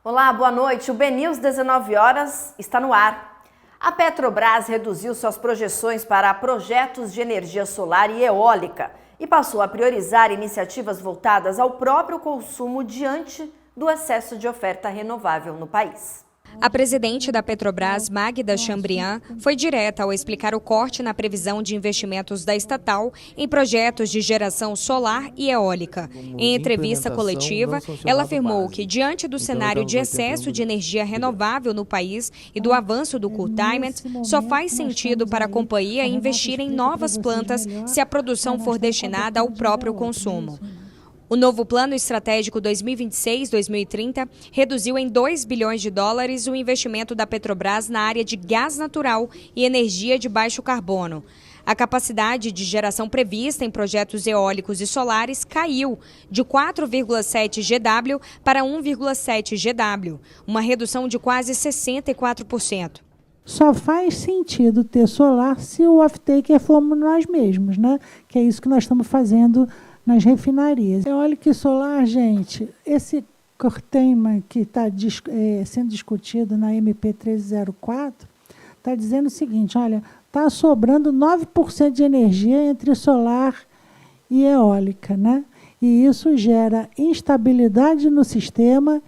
Olá, boa noite. O BNews 19 horas está no ar. A Petrobras reduziu suas projeções para projetos de energia solar e eólica e passou a priorizar iniciativas voltadas ao próprio consumo diante do excesso de oferta renovável no país. A presidente da Petrobras, Magda Chambriand, foi direta ao explicar o corte na previsão de investimentos da estatal em projetos de geração solar e eólica. Em entrevista coletiva, ela afirmou que, diante do cenário de excesso de energia renovável no país e do avanço do curtailment, só faz sentido para a companhia investir em novas plantas se a produção for destinada ao próprio consumo. O novo Plano Estratégico 2026-2030 reduziu em 2 bilhões de dólares o investimento da Petrobras na área de gás natural e energia de baixo carbono. A capacidade de geração prevista em projetos eólicos e solares caiu de 4,7 GW para 1,7 GW, uma redução de quase 64%. Só faz sentido ter solar se o off-taker formos nós mesmos, né? Que é isso que nós estamos fazendo nas refinarias. Eólica e solar, gente, esse curtailment que está sendo discutido na MP 1304 está dizendo o seguinte, olha, está sobrando 9% de energia entre solar e eólica, né? E isso gera instabilidade no sistema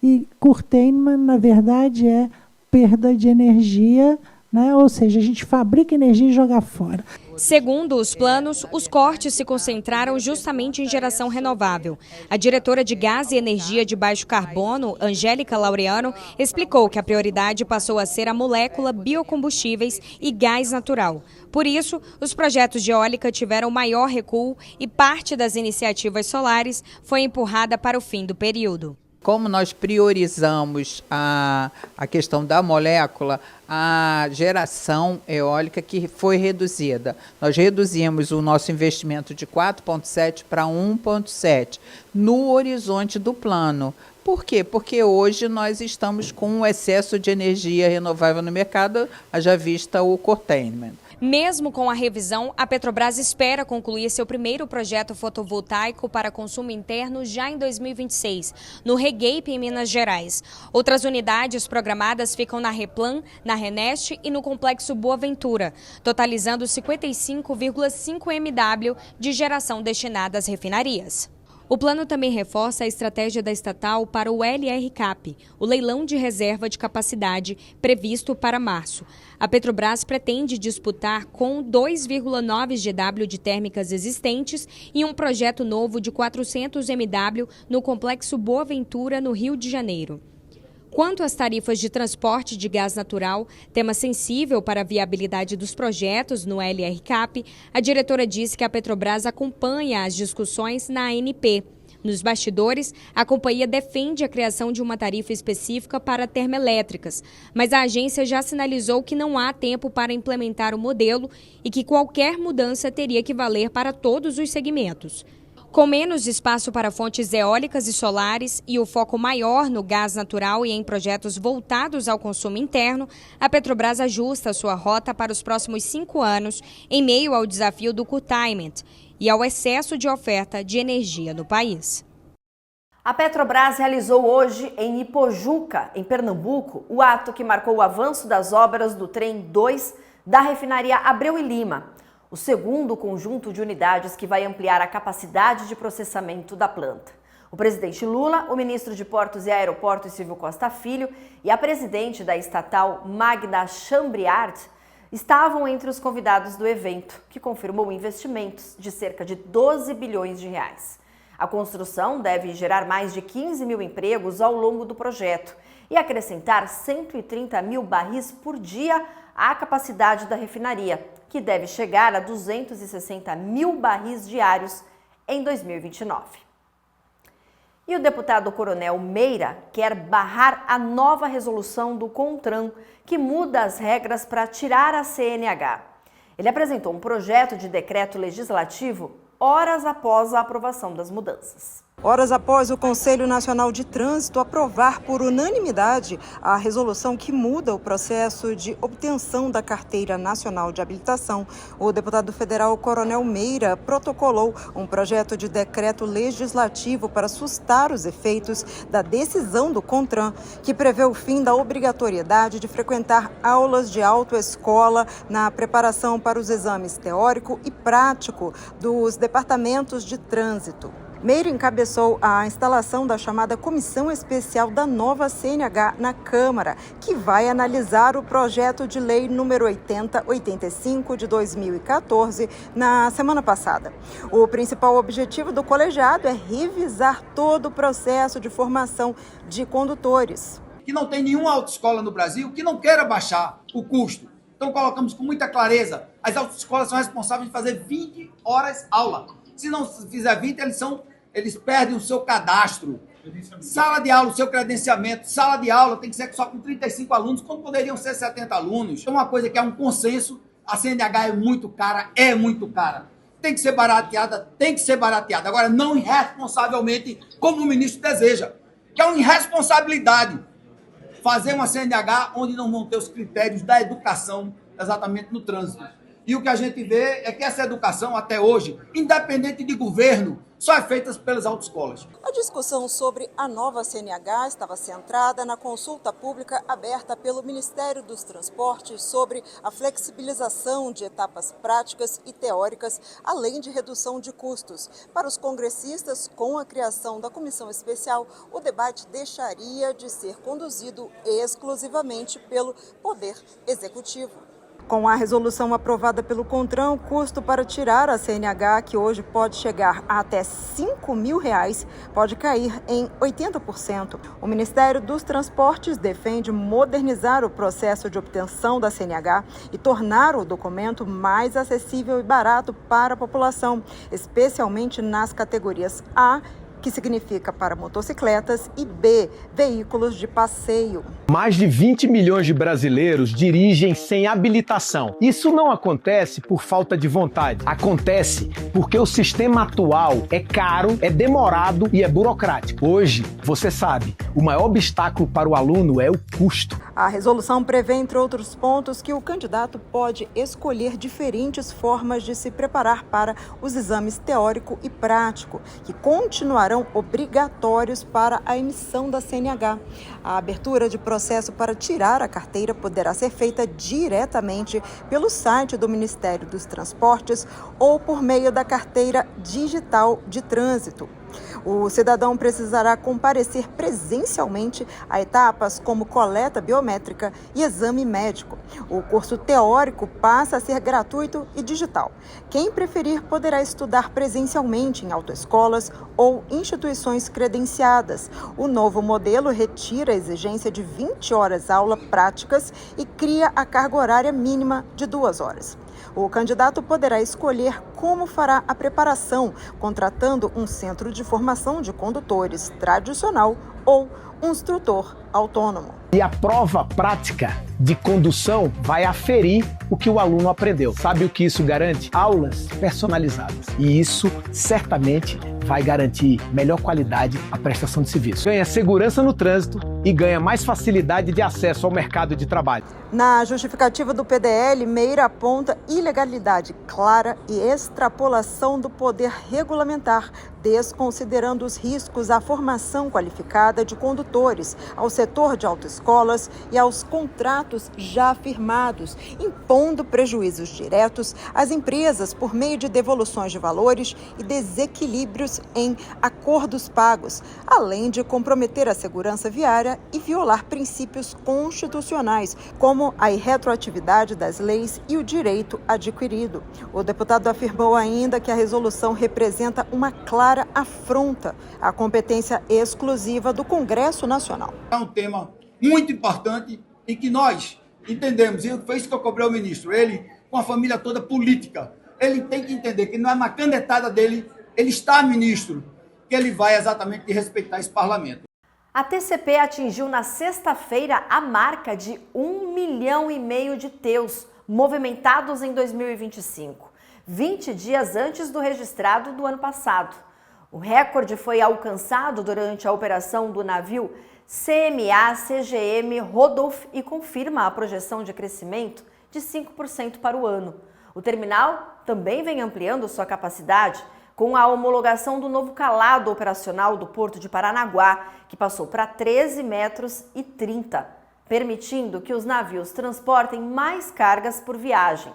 e curtailment, na verdade, é perda de energia, né? Ou seja, a gente fabrica energia e joga fora. Segundo os planos, os cortes se concentraram justamente em geração renovável. A diretora de Gás e Energia de Baixo Carbono, Angélica Laureano, explicou que a prioridade passou a ser a molécula biocombustíveis e gás natural. Por isso, os projetos de eólica tiveram maior recuo e parte das iniciativas solares foi empurrada para o fim do período. Como nós priorizamos a questão da molécula, a geração eólica que foi reduzida. Nós reduzimos o nosso investimento de 4,7 para 1,7 no horizonte do plano. Por quê? Porque hoje nós estamos com um excesso de energia renovável no mercado, haja vista o curtailment. Mesmo com a revisão, a Petrobras espera concluir seu primeiro projeto fotovoltaico para consumo interno já em 2026, no Regape, em Minas Gerais. Outras unidades programadas ficam na Replan, na Reneste e no Complexo Boa Ventura, totalizando 55,5 MW de geração destinada às refinarias. O plano também reforça a estratégia da estatal para o LRCAP, o leilão de reserva de capacidade previsto para março. A Petrobras pretende disputar com 2,9 GW de térmicas existentes e um projeto novo de 400 MW no Complexo Boa Ventura, no Rio de Janeiro. Quanto às tarifas de transporte de gás natural, tema sensível para a viabilidade dos projetos no LRCAP, a diretora disse que a Petrobras acompanha as discussões na ANP. Nos bastidores, a companhia defende a criação de uma tarifa específica para termoelétricas, mas a agência já sinalizou que não há tempo para implementar o modelo e que qualquer mudança teria que valer para todos os segmentos. Com menos espaço para fontes eólicas e solares e o foco maior no gás natural e em projetos voltados ao consumo interno, a Petrobras ajusta sua rota para os próximos 5 anos em meio ao desafio do curtailment e ao excesso de oferta de energia no país. A Petrobras realizou hoje em Ipojuca, em Pernambuco, o ato que marcou o avanço das obras do Trem 2 da refinaria Abreu e Lima, o segundo conjunto de unidades que vai ampliar a capacidade de processamento da planta. O presidente Lula, o ministro de Portos e Aeroportos Silvio Costa Filho e a presidente da estatal Magda Chambriard estavam entre os convidados do evento, que confirmou investimentos de cerca de 12 bilhões de reais. A construção deve gerar mais de 15 mil empregos ao longo do projeto e acrescentar 130 mil barris por dia à capacidade da refinaria, que deve chegar a 260 mil barris diários em 2029. E o deputado Coronel Meira quer barrar a nova resolução do CONTRAN, que muda as regras para tirar a CNH. Ele apresentou um projeto de decreto legislativo horas após a aprovação das mudanças. Horas após o Conselho Nacional de Trânsito aprovar por unanimidade a resolução que muda o processo de obtenção da Carteira Nacional de Habilitação, o deputado federal Coronel Meira protocolou um projeto de decreto legislativo para sustar os efeitos da decisão do CONTRAN, que prevê o fim da obrigatoriedade de frequentar aulas de autoescola na preparação para os exames teórico e prático dos departamentos de trânsito. Meira encabeçou a instalação da chamada Comissão Especial da nova CNH na Câmara, que vai analisar o projeto de lei número 8085 de 2014 na semana passada. O principal objetivo do colegiado é revisar todo o processo de formação de condutores. Que não tem nenhuma autoescola no Brasil que não queira baixar o custo. Então colocamos com muita clareza, as autoescolas são responsáveis de fazer 20 horas aula. Se não fizer 20, eles perdem o seu cadastro. Sala de aula, o seu credenciamento. Sala de aula tem que ser só com 35 alunos, quando poderiam ser 70 alunos. É uma coisa que é um consenso. A CNH é muito cara, Tem que ser barateada, Agora, não irresponsavelmente, como o ministro deseja. Que é uma irresponsabilidade fazer uma CNH onde não vão ter os critérios da educação exatamente no trânsito. E o que a gente vê é que essa educação, até hoje, independente de governo, só é feita pelas autoescolas. A discussão sobre a nova CNH estava centrada na consulta pública aberta pelo Ministério dos Transportes sobre a flexibilização de etapas práticas e teóricas, além de redução de custos. Para os congressistas, com a criação da comissão especial, o debate deixaria de ser conduzido exclusivamente pelo Poder Executivo. Com a resolução aprovada pelo CONTRAN, o custo para tirar a CNH, que hoje pode chegar a até R$ 5.000, pode cair em 80%. O Ministério dos Transportes defende modernizar o processo de obtenção da CNH e tornar o documento mais acessível e barato para a população, especialmente nas categorias A, que significa para motocicletas, e B, veículos de passeio. Mais de 20 milhões de brasileiros dirigem sem habilitação. Isso não acontece por falta de vontade. Acontece porque o sistema atual é caro, é demorado e é burocrático. Hoje, você sabe, o maior obstáculo para o aluno é o custo. A resolução prevê, entre outros pontos, que o candidato pode escolher diferentes formas de se preparar para os exames teórico e prático, que continuarão obrigatórios para a emissão da CNH. A abertura de processo para tirar a carteira poderá ser feita diretamente pelo site do Ministério dos Transportes ou por meio da carteira digital de trânsito. O cidadão precisará comparecer presencialmente a etapas como coleta biométrica e exame médico. O curso teórico passa a ser gratuito e digital. Quem preferir poderá estudar presencialmente em autoescolas ou instituições credenciadas. O novo modelo retira a exigência de 20 horas aula práticas e cria a carga horária mínima de 2 horas. O candidato poderá escolher como fará a preparação, contratando um centro de formação de condutores tradicional ou um instrutor autônomo. E a prova prática de condução vai aferir o que o aluno aprendeu. Sabe o que isso garante? Aulas personalizadas. E isso certamente vai garantir melhor qualidade à prestação de serviço. Ganha segurança no trânsito e ganha mais facilidade de acesso ao mercado de trabalho. Na justificativa do PDL, Meira aponta ilegalidade clara e extrapolação do poder regulamentar, desconsiderando os riscos à formação qualificada de condutores, ao setor de autoescolas e aos contratos já firmados, impondo prejuízos diretos às empresas por meio de devoluções de valores e desequilíbrios em acordos pagos, além de comprometer a segurança viária e violar princípios constitucionais, como a irretroatividade das leis e o direito adquirido. O deputado afirmou ainda que a resolução representa uma clara afronta à competência exclusiva do Congresso Nacional. É um tema muito importante e que nós entendemos, e foi isso que eu cobrei ao ministro, ele com a família toda política, ele tem que entender que não é na canetada dele, ele está ministro, que ele vai exatamente respeitar esse parlamento. A TCP atingiu na sexta-feira a marca de 1,5 milhão de teus movimentados em 2025. 20 dias antes do registrado do ano passado. O recorde foi alcançado durante a operação do navio CMA-CGM Rodolph e confirma a projeção de crescimento de 5% para o ano. O terminal também vem ampliando sua capacidade com a homologação do novo calado operacional do Porto de Paranaguá, que passou para 13,30 metros, permitindo que os navios transportem mais cargas por viagem.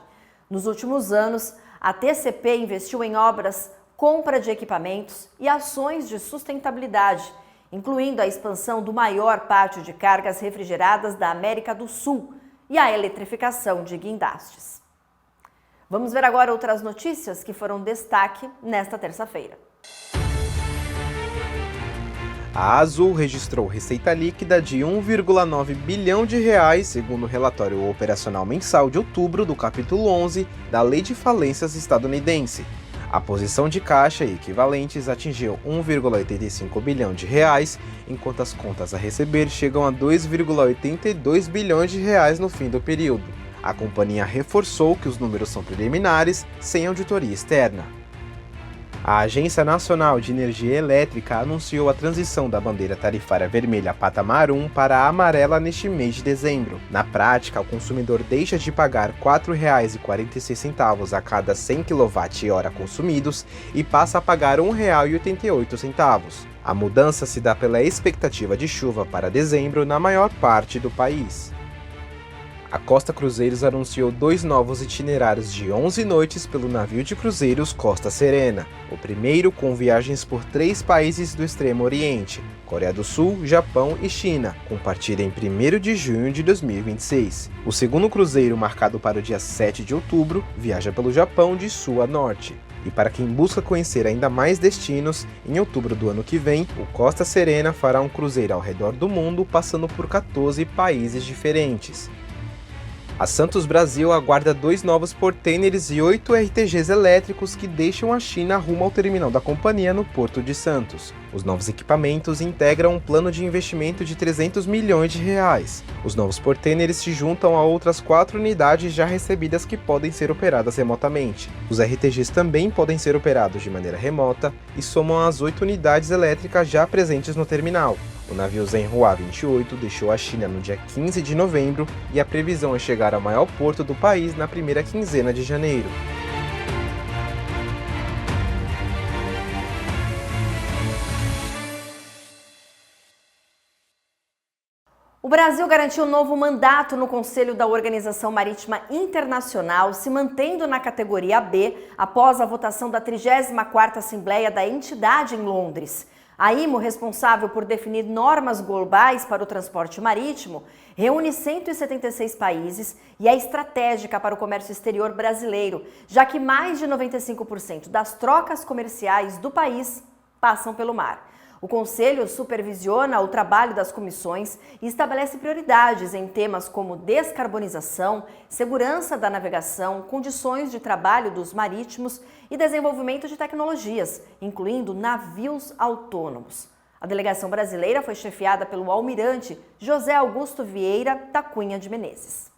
Nos últimos anos, a TCP investiu em obras, compra de equipamentos e ações de sustentabilidade, incluindo a expansão do maior pátio de cargas refrigeradas da América do Sul e a eletrificação de guindastes. Vamos ver agora outras notícias que foram destaque nesta terça-feira. A Azul registrou receita líquida de 1,9 bilhão de reais, segundo o relatório operacional mensal de outubro do capítulo 11 da Lei de Falências estadunidense. A posição de caixa e equivalentes atingiu 1,85 bilhão de reais, enquanto as contas a receber chegam a 2,82 bilhões de reais no fim do período. A companhia reforçou que os números são preliminares, sem auditoria externa. A Agência Nacional de Energia Elétrica anunciou a transição da bandeira tarifária vermelha patamar 1 para a amarela neste mês de dezembro. Na prática, o consumidor deixa de pagar R$ 4,46 a cada 100 kWh consumidos e passa a pagar R$ 1,88. A mudança se dá pela expectativa de chuva para dezembro na maior parte do país. A Costa Cruzeiros anunciou 2 novos itinerários de 11 noites pelo navio de cruzeiros Costa Serena. O primeiro com viagens por 3 países do Extremo Oriente, Coreia do Sul, Japão e China, com partida em 1º de junho de 2026. O segundo cruzeiro, marcado para o dia 7 de outubro, viaja pelo Japão de sul a norte. E para quem busca conhecer ainda mais destinos, em outubro do ano que vem, o Costa Serena fará um cruzeiro ao redor do mundo, passando por 14 países diferentes. A Santos Brasil aguarda 2 novos portainers e 8 RTGs elétricos que deixam a China rumo ao terminal da companhia no Porto de Santos. Os novos equipamentos integram um plano de investimento de 300 milhões de reais. Os novos portainers se juntam a outras 4 unidades já recebidas que podem ser operadas remotamente. Os RTGs também podem ser operados de maneira remota e somam as 8 unidades elétricas já presentes no terminal. O navio Zhenhua 28 deixou a China no dia 15 de novembro e a previsão é chegar ao maior porto do país na primeira quinzena de janeiro. O Brasil garantiu um novo mandato no Conselho da Organização Marítima Internacional, se mantendo na categoria B após a votação da 34ª Assembleia da entidade em Londres. A IMO, responsável por definir normas globais para o transporte marítimo, reúne 176 países e é estratégica para o comércio exterior brasileiro, já que mais de 95% das trocas comerciais do país passam pelo mar. O Conselho supervisiona o trabalho das comissões e estabelece prioridades em temas como descarbonização, segurança da navegação, condições de trabalho dos marítimos e desenvolvimento de tecnologias, incluindo navios autônomos. A delegação brasileira foi chefiada pelo almirante José Augusto Vieira da Cunha de Menezes.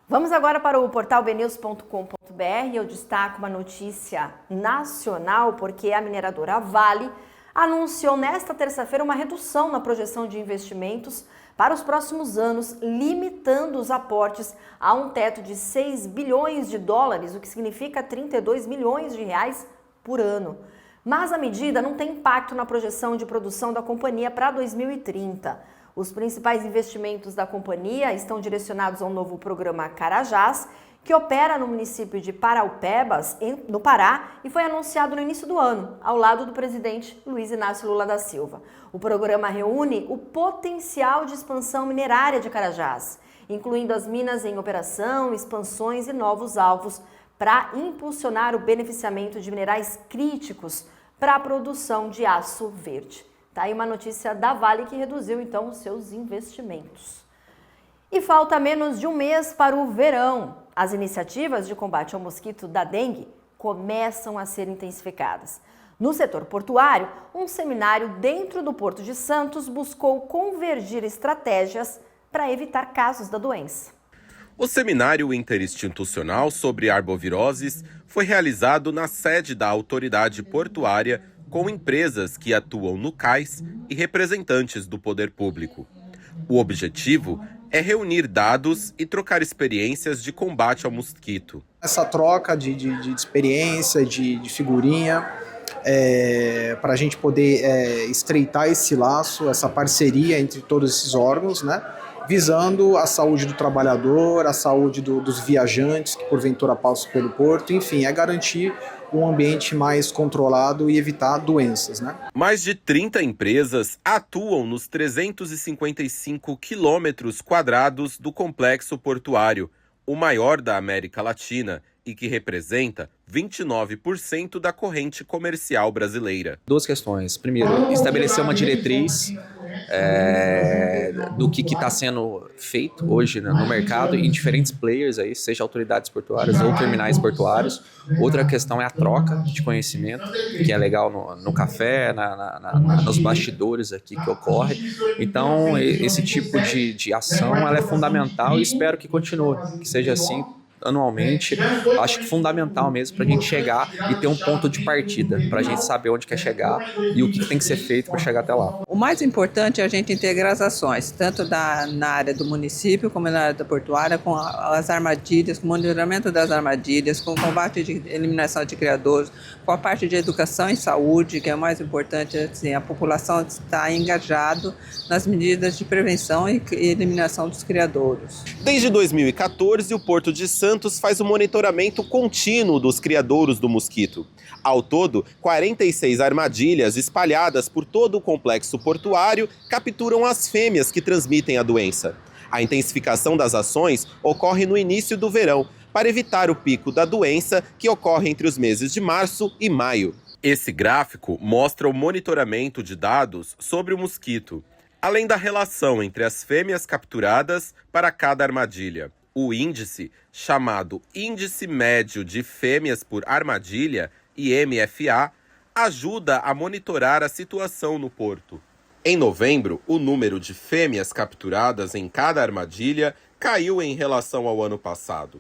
Vamos agora para o portal bnews.com.br. Eu destaco uma notícia nacional porque a mineradora Vale anunciou nesta terça-feira uma redução na projeção de investimentos para os próximos anos, limitando os aportes a um teto de 6 bilhões de dólares, o que significa 32 milhões de reais por ano. Mas a medida não tem impacto na projeção de produção da companhia para 2030. Os principais investimentos da companhia estão direcionados ao novo programa Carajás, que opera no município de Paraupebas, no Pará, e foi anunciado no início do ano, ao lado do presidente Luiz Inácio Lula da Silva. O programa reúne o potencial de expansão minerária de Carajás, incluindo as minas em operação, expansões e novos alvos, para impulsionar o beneficiamento de minerais críticos para a produção de aço verde. Tá aí uma notícia da Vale que reduziu, então, os seus investimentos. E falta menos de um mês para o verão. As iniciativas de combate ao mosquito da dengue começam a ser intensificadas. No setor portuário, um seminário dentro do Porto de Santos buscou convergir estratégias para evitar casos da doença. O seminário interinstitucional sobre arboviroses foi realizado na sede da autoridade portuária com empresas que atuam no cais e representantes do poder público. O objetivo é reunir dados e trocar experiências de combate ao mosquito. Essa troca de experiência, de figurinha, para a gente poder estreitar esse laço, essa parceria entre todos esses órgãos, né? Visando a saúde do trabalhador, a saúde dos viajantes que porventura passam pelo porto, enfim, é garantir um ambiente mais controlado e evitar doenças, né? Mais de 30 empresas atuam nos 355 quilômetros quadrados do complexo portuário, o maior da América Latina e que representa 29% da corrente comercial brasileira. Duas questões. Primeiro, estabelecer uma diretriz do que está sendo feito hoje, né, no mercado em diferentes players, aí, seja autoridades portuárias ou terminais portuários. Outra questão é a troca de conhecimento, que é legal no café, nos bastidores aqui que ocorre. Então, esse tipo de ação ela é fundamental e espero que continue, que seja assim anualmente. Acho que fundamental mesmo para a gente chegar e ter um ponto de partida, para a gente saber onde quer chegar e o que tem que ser feito para chegar até lá. O mais importante é a gente integrar as ações, tanto na área do município como na área da portuária, com as armadilhas, com o monitoramento das armadilhas, com o combate de eliminação de criadouros, com a parte de educação e saúde, que é o mais importante, assim, a população está engajada nas medidas de prevenção e eliminação dos criadouros. Desde 2014, o Porto de Santos faz o monitoramento contínuo dos criadouros do mosquito. Ao todo, 46 armadilhas espalhadas por todo o complexo portuário capturam as fêmeas que transmitem a doença. A intensificação das ações ocorre no início do verão, para evitar o pico da doença que ocorre entre os meses de março e maio. Esse gráfico mostra o monitoramento de dados sobre o mosquito, além da relação entre as fêmeas capturadas para cada armadilha. O índice, chamado Índice Médio de Fêmeas por Armadilha, IMFA, ajuda a monitorar a situação no porto. Em novembro, o número de fêmeas capturadas em cada armadilha caiu em relação ao ano passado.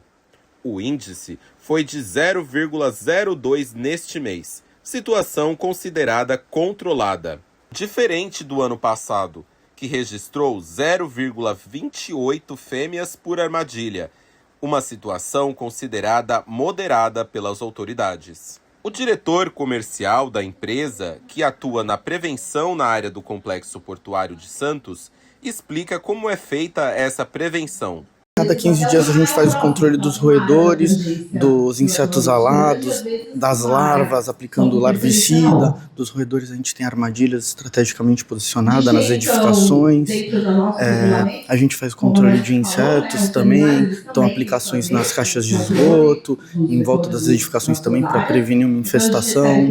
O índice foi de 0,02 neste mês, situação considerada controlada. Diferente do ano passado, que registrou 0,28 fêmeas por armadilha, uma situação considerada moderada pelas autoridades. O diretor comercial da empresa, que atua na prevenção na área do Complexo Portuário de Santos, explica como é feita essa prevenção. Cada 15 dias a gente faz o controle dos roedores, dos insetos alados, das larvas, aplicando larvicida. Dos roedores a gente tem armadilhas estrategicamente posicionadas nas edificações. A gente faz controle de insetos também, então aplicações nas caixas de esgoto, em volta das edificações também para prevenir uma infestação.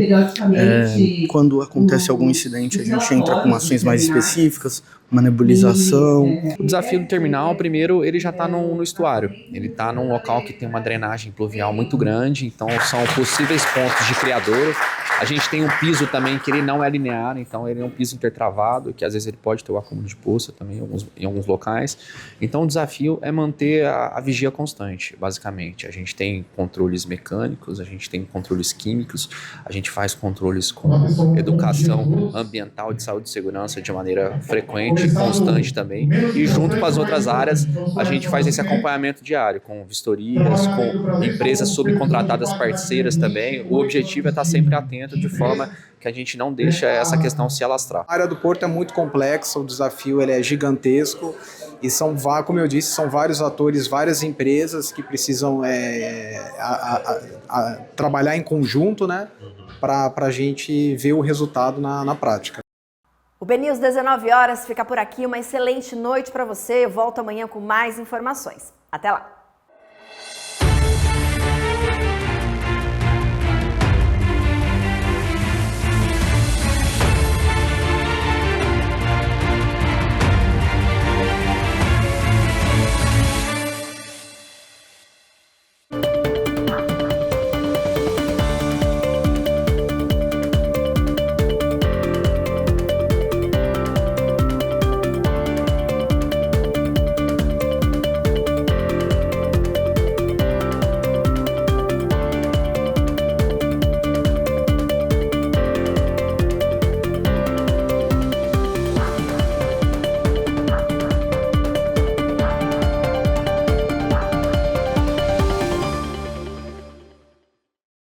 Quando acontece algum incidente a gente entra com ações mais específicas, uma nebulização. O desafio do terminal, primeiro, ele já está no estuário. Ele está num local que tem uma drenagem pluvial muito grande, então são possíveis pontos de criadouro. A gente tem um piso também que ele não é linear, então ele é um piso intertravado, que às vezes ele pode ter o acúmulo de poça também em alguns locais. Então o desafio é manter a vigia constante, basicamente. A gente tem controles mecânicos, a gente tem controles químicos, a gente faz controles com educação ambiental, de saúde e segurança de maneira frequente, constante também. E junto com as outras áreas, a gente faz esse acompanhamento diário, com vistorias, com empresas subcontratadas parceiras também. O objetivo é estar sempre atento de forma que a gente não deixa essa questão se alastrar. A área do porto é muito complexa, o desafio ele é gigantesco e são, como eu disse, são vários atores, várias empresas que precisam trabalhar em conjunto, né, para a gente ver o resultado na prática. O BNews 19 horas fica por aqui. Uma excelente noite para você. Eu volto amanhã com mais informações. Até lá!